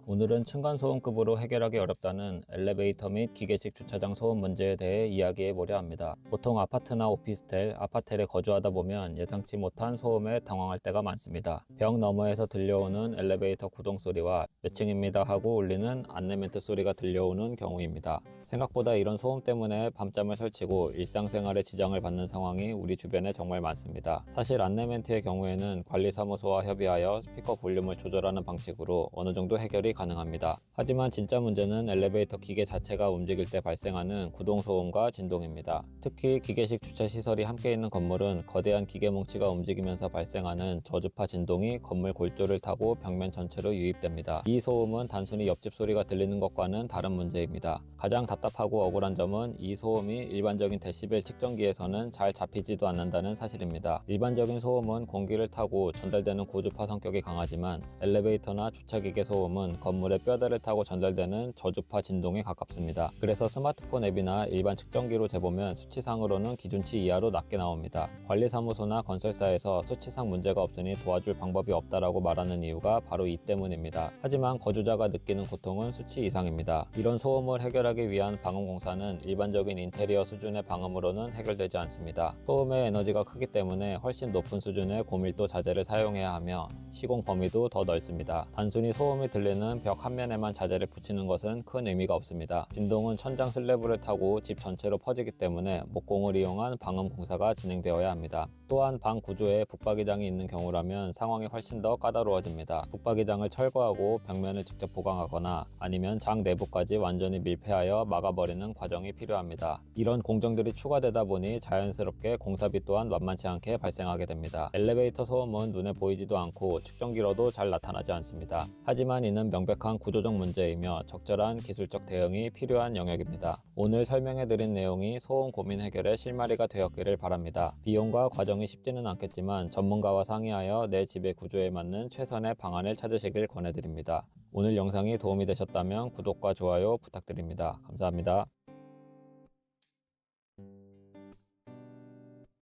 오늘은 층간소음급으로 해결하기 어렵다는 엘리베이터 및 기계식 주차장 소음 문제에 대해 이야기해 보려 합니다. 보통 아파트나 오피스텔, 아파텔에 거주하다 보면 예상치 못한 소음에 당황할 때가 많습니다. 벽 너머에서 들려오는 엘리베이터 구동 소리와 몇 층입니다 하고 울리는 안내 멘트 소리가 들려오는 경우입니다. 생각보다 이런 소음 때문에 밤잠을 설치고 일상생활에 지장을 받는 상황이 우리 주변에 정말 많습니다. 사실 안내 멘트의 경우에는 관리사무소와 협의하여 스피커 볼륨을 조절하는 방식으로 어느 정도 해결이 가능합니다. 하지만 진짜 문제는 엘리베이터 기계 자체가 움직일 때 발생하는 구동소음과 진동입니다. 특히 기계식 주차 시설이 함께 있는 건물은 거대한 기계 뭉치가 움직이면서 발생하는 저주파 진동이 건물 골조를 타고 벽면 전체로 유입됩니다. 이 소음은 단순히 옆집 소리가 들리는 것과는 다른 문제입니다. 가장 답답하고 억울한 점은 이 소음이 일반적인 데시벨 측정기에서는 잘 잡히지도 않는다는 사실입니다. 일반적인 소음은 공기를 타고 전달되는 고주파 성격이 강하지만 엘리베이터나 주차기계 소음은 건물의 뼈대를 타고 전달되는 저주파 진동에 가깝습니다. 그래서 스마트폰 앱이나 일반 측정기로 재보면 수치상으로는 기준치 이하로 낮게 나옵니다. 관리사무소나 건설사에서 수치상 문제가 없으니 도와줄 방법이 없다라고 말하는 이유가 바로 이 때문입니다. 하지만 거주자가 느끼는 고통은 수치 이상입니다. 이런 소음을 해결하기 위한 방음공사는 일반적인 인테리어 수준의 방음으로는 해결되지 않습니다. 소음의 에너지가 크기 때문에 훨씬 높은 수준의 고밀도 자재를 사용해야 하며 시공 범위도 더 넓습니다. 단순히 소음이 들리는 벽 한 면에만 자재를 붙이는 것은 큰 의미가 없습니다. 진동은 천장 슬래브를 타고 집 전체로 퍼지기 때문에 목공을 이용한 방음 공사가 진행되어야 합니다. 또한 방 구조에 붙박이장이 있는 경우라면 상황이 훨씬 더 까다로워집니다. 붙박이장을 철거하고 벽면을 직접 보강하거나 아니면 장 내부까지 완전히 밀폐하여 막아버리는 과정이 필요합니다. 이런 공정들이 추가되다 보니 자연스럽게 공사비 또한 만만치 않게 발생하게 됩니다. 엘리베이터 소음은 눈에 보이지도 않고 측정기로도 잘 나타나지 않습니다. 하지만 이는 명백한 구조적 문제이며 적절한 기술적 대응이 필요한 영역입니다. 오늘 설명해드린 내용이 소음 고민 해결의 실마리가 되었기를 바랍니다. 비용과 과정이 쉽지는 않겠지만 전문가와 상의하여 내 집의 구조에 맞는 최선의 방안을 찾으시길 권해드립니다. 오늘 영상이 도움이 되셨다면 구독과 좋아요 부탁드립니다. 감사합니다.